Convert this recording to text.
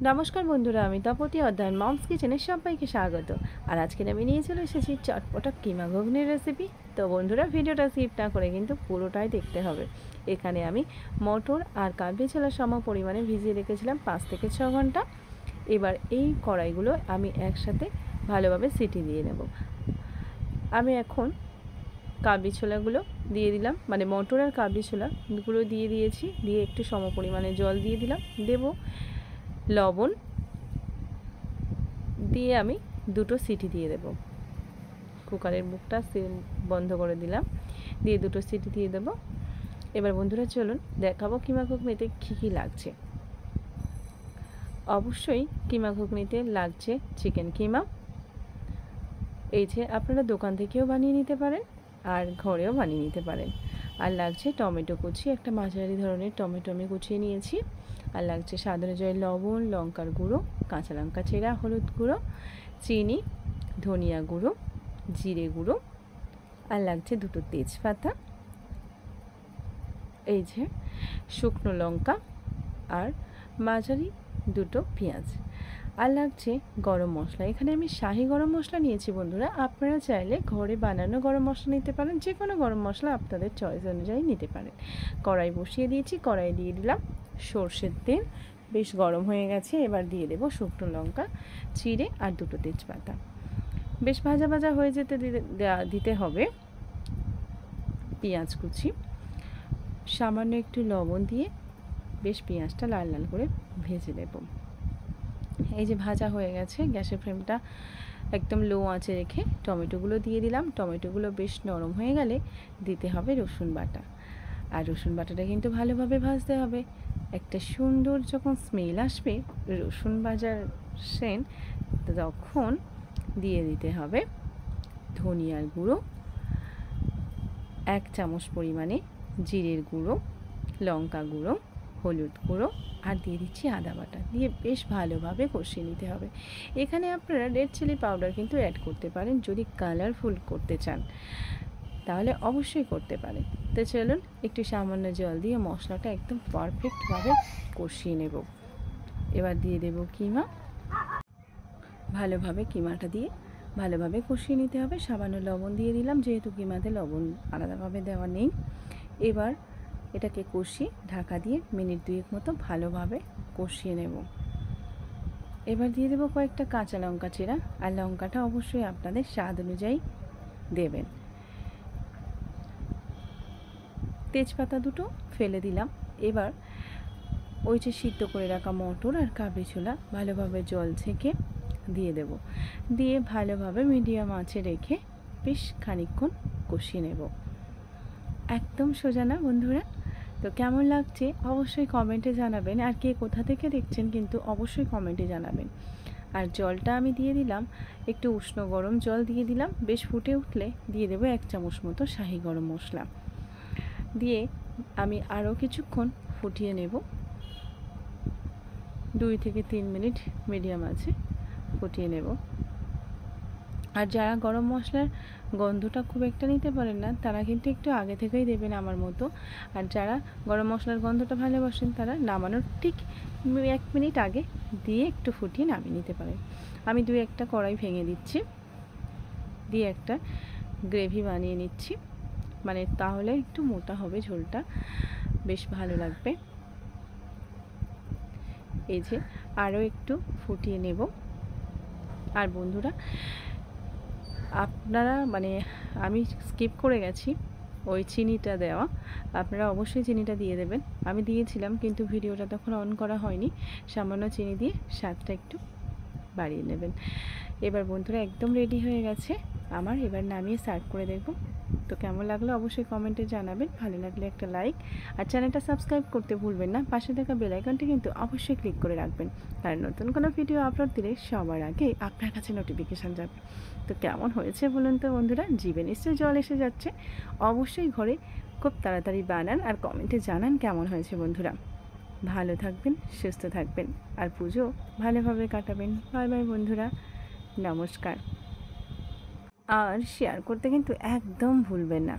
নমস্কার বন্ধুরা, আমি তপতি অধ্যায়ন মমস কিচেনে সবাইকে স্বাগত। আর আজকে আমি নিয়ে চলে এসেছি চটপটা কিমা ঘুগনির রেসিপি। তো বন্ধুরা, ভিডিওটা স্কিপ না করে কিন্তু পুরোটাই দেখতে হবে। এখানে আমি মটর আর কাবলি ছোলা সম পরিমাণে ভিজিয়ে রেখেছিলাম 5 থেকে 6 ঘন্টা। এবার এই কড়াইগুলো আমি একসাথে ভালোভাবে সিটি দিয়ে নেব। আমি এখন কাবলি ছোলাগুলো দিয়ে দিলাম, মানে মটর আর কাবলি ছোলাগুলো দিয়ে দিয়েছি। দিয়ে একটু সম পরিমাণে জল দিয়ে দিলাম, দেব লবণ, দিয়ে আমি দুটো সিটি দিয়ে দেব। কুকারের মুখটা বন্ধ করে দিলাম, দিয়ে দুটো সিটি দিয়ে দেব। এবার বন্ধুরা চলুন দেখাবো কিমা ঘুগনিতে কী কী লাগছে। অবশ্যই কিমা ঘুগনিতে লাগছে চিকেন কিমা। এই যে আপনারা দোকান থেকেও বানিয়ে নিতে পারেন আর ঘরেও বানিয়ে নিতে পারেন। আর লাগছে টমেটো কুচি, একটা মাঝারি ধরনের টমেটো আমি কুচিয়ে নিয়েছি। আর লাগছে স্বাদ অনুযায়ী লবণ, লঙ্কার গুঁড়ো, কাঁচা লঙ্কা চেরা, হলুদ গুঁড়ো, চিনি, ধনিয়া গুঁড়ো, জিরে গুঁড়ো, আর লাগছে দুটো তেজপাতা, এই যে শুকনো লঙ্কা, আর মাঝারি দুটো পেঁয়াজ। আর লাগছে গরম মশলা। এখানে আমি শাহি গরম মশলা নিয়েছি বন্ধুরা। আপনারা চাইলে ঘরে বানানো গরম মশলা নিতে পারেন, যে কোনো গরম মশলা আপনাদের চয়েস অনুযায়ী নিতে পারেন। কড়াই বসিয়ে দিয়েছি, কড়াই দিয়ে দিলাম সর্ষের তেল, বেশ গরম হয়ে গেছে। এবার দিয়ে দেবো শুকনো লঙ্কা চিড়ে আর দুটো তেজপাতা। বেশ ভাজা ভাজা হয়ে যেতে দিতে হবে পেঁয়াজ কুচি। সামান্য একটু লবণ দিয়ে বেশ পেঁয়াজটা লাল লাল করে ভেজে নেব। এই যে ভাজা হয়ে গেছে, গ্যাসের ফ্লেমটা একদম লো আঁচে রেখে টমেটোগুলো দিয়ে দিলাম। টমেটোগুলো বেশ নরম হয়ে গেলে দিতে হবে রসুন বাটা। আর রসুন বাটাটা কিন্তু ভালোভাবে ভাজতে হবে। একটা সুন্দর যখন স্মেল আসবে রসুন ভাজার সেন্ট, তখন দিয়ে দিতে হবে ধনিয়ার গুঁড়ো, 1 চামচ পরিমাণে জিরের গুঁড়ো, লঙ্কা গুঁড়ো, হলুদ গুঁড়ো, আর দিয়ে দিচ্ছি আদা বাটা। দিয়ে বেশ ভালোভাবে কষিয়ে নিতে হবে। এখানে আপনারা রেড চিলি পাউডার কিন্তু অ্যাড করতে পারেন, যদি কালারফুল করতে চান তাহলে অবশ্যই করতে পারেন। তো চলুন একটু সামান্য জল দিয়ে মশলাটা একদম পারফেক্টভাবে কষিয়ে নেব। এবার দিয়ে দেব কিমা। ভালোভাবে কিমাটা দিয়ে ভালোভাবে কষিয়ে নিতে হবে। সামান্য লবণ দিয়ে দিলাম, যেহেতু কিমাতে লবণ আলাদাভাবে দেওয়া নেই। এবার এটাকে কষিয়ে ঢাকা দিয়ে মিনিট 2 মতো ভালোভাবে কষিয়ে নেব। এবার দিয়ে দেবো কয়েকটা কাঁচা লঙ্কা চেরা, আর লঙ্কাটা অবশ্যই আপনাদের স্বাদ অনুযায়ী দেবেন। তেজপাতা দুটো ফেলে দিলাম। এবার ওই যে সিদ্ধ করে রাখা মটর আর কাবলি ছোলা ভালোভাবে জল ছেঁকে দিয়ে দেব। দিয়ে ভালোভাবে মিডিয়াম আঁচে রেখে বেশ খানিকক্ষণ কষিয়ে নেব। একদম সোজা না বন্ধুরা। তো কেমন লাগছে অবশ্যই কমেন্টে জানাবেন। আর কে কোথা থেকে দেখছেন কিন্তু অবশ্যই কমেন্টে জানাবেন। আর জলটা আমি দিয়ে দিলাম একটু উষ্ণ গরম জল দিয়ে দিলাম। বেশ ফুটে উঠলে দিয়ে দেবো 1 চামচ মতো শাহি গরম মশলা। দিয়ে আমি আরও কিছুক্ষণ ফুটিয়ে নেব। 2 থেকে 3 মিনিট মিডিয়াম আছে ফুটিয়ে নেব। আর যারা গরম মশলার গন্ধটা খুব একটা নিতে পারেন না, তারা কিন্তু একটু আগে থেকেই দেবেন আমার মতো। আর যারা গরম মশলার গন্ধটা ভালোবাসেন, তারা নামানোর ঠিক 1 মিনিট আগে দিয়ে একটু ফুটিয়ে নামিয়ে নিতে পারেন। আমি 2-1টা কড়াই ভেঙে দিচ্ছি, দিয়ে একটা গ্রেভি বানিয়ে নিচ্ছি। মানে তাহলে একটু মোটা হবে ঝোলটা, বেশ ভালো লাগবে। এই যে আরও একটু ফুটিয়ে নেব। আর বন্ধুরা, আপনারা মানে আমি স্কিপ করে গেছি ওই চিনিটা দেওয়া, আপনারা অবশ্যই চিনিটা দিয়ে দেবেন। আমি দিয়েছিলাম কিন্তু ভিডিওটা তখন অন করা হয়নি। সামান্য চিনি দিয়ে স্বাদটা একটু বাড়িয়ে নেবেন। এবার বন্ধুরা একদম রেডি হয়ে গেছে আমার। এবার নামিয়ে সার্ভ করে দেখব। তো কেমন লাগলো অবশ্যই কমেন্টে জানাবেন। ভালো লাগলে একটা লাইক আর চ্যানেলটা সাবস্ক্রাইব করতে ভুলবেন না। পাশে থাকা বেল আইকনটি কিন্তু অবশ্যই ক্লিক করে রাখবেন, কারণ নতুন কোনো ভিডিও আপলোড দিলে সবার আগে আপনার কাছে নোটিফিকেশান যাবে। তো কেমন হয়েছে বলুন তো বন্ধুরা? জিভে নিশ্চয়ই জল এসে যাচ্ছে। অবশ্যই ঘরে খুব তাড়াতাড়ি বানান আর কমেন্টে জানান কেমন হয়েছে বন্ধুরা। ভালো থাকবেন, সুস্থ থাকবেন, আর পুজো ভালোভাবে কাটাবেন। বাই বাই বন্ধুরা, নমস্কার। আর শেয়ার করতে কিন্তু একদম ভুলবেন না।